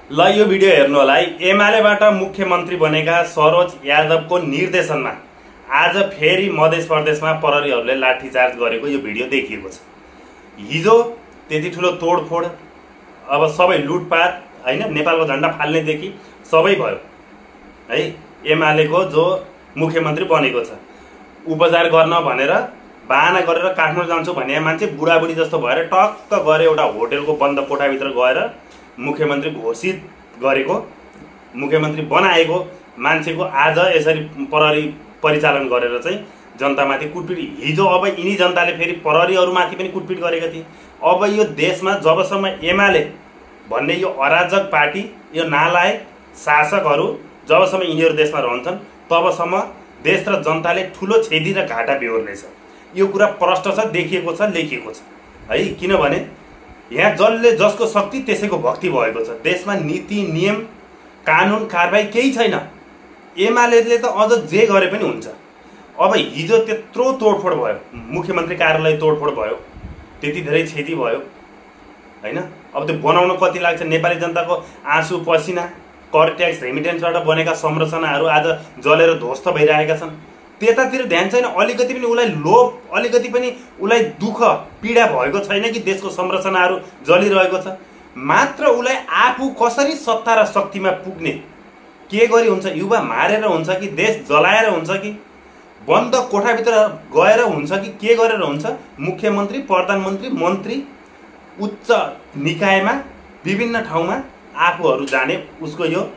ल यो भिडियो हेर्नु होला है। एमालेबाट मुख्यमन्त्री बनेका सरोज यादवको निर्देशनमा आज फेरि मध्य प्रदेशमा प्रहरीहरूले लाठीचार्ज गरेको यो भिडियो देखिएको छ। हिजो त्यति ठुलो तोडफोड, अब सबै लुटपाट हैन, नेपालको झण्डा फाल्नेदेखि सबै भयो है। एमालेको जो मुख्यमन्त्री बनेको छ, उपचार गर्न भनेर बाहना गरेर काठमाडौँ जान्छु भने मान्छे बुढाबुढी जस्तो भएर टक्क गएर एउटा होटेलको बन्द कोठाभित्र गएर मुख्यमन्त्री घोषित गरेको, मुख्यमन्त्री बनाएको मान्छेको आज यसरी प्रहरी परिचालन गरेर चाहिँ जनतामाथि कुटपिट। हिजो अब यिनी जनताले फेरि प्रहरीहरूमाथि पनि कुटपिट गरेका थिए। अब यो देशमा जबसम्म एमाले भन्ने यो अराजक पार्टी, यो नालायक शासकहरू जबसम्म यिनीहरू देशमा रहन्छन् तबसम्म देश र जनताले ठुलो क्षति र घाटा बेहोर्नेछ। यो कुरा प्रष्ट छ, देखिएको छ, लेखिएको छ है। किनभने यहाँ जसले जसको शक्ति त्यसैको भक्ति भएको छ। देशमा नीति नियम कानुन कारबाही केही छैन। एमालेले त अझ जे गरे पनि हुन्छ। अब हिजो त्यत्रो तोडफोड भयो, मुख्यमन्त्री कार्यालय तोडफोड भयो, त्यति धेरै क्षति भयो हैन। अब त्यो बनाउन कति लाग्छ? नेपाली जनताको आँसु पसिना, कर ट्याक्स रेमिटेन्सबाट बनेका संरचनाहरू आज जलेर ध्वस्त भइरहेका छन्। त्यतातिर ध्यान छैन। अलिकति पनि उसलाई लोभ, अलिकति पनि उसलाई दुःख पीडा भएको छैन कि देशको संरचनाहरू जलिरहेको छ। मात्र उसलाई आफू कसरी सत्ता र शक्तिमा पुग्ने, के गरी हुन्छ? युवा मारेर हुन्छ कि देश जलाएर हुन्छ कि बन्द कोठाभित्र गएर हुन्छ कि के गरेर हुन्छ? मुख्यमन्त्री, प्रधानमन्त्री, मन्त्री, उच्च निकायमा विभिन्न ठाउँमा आफूहरू जाने उसको यो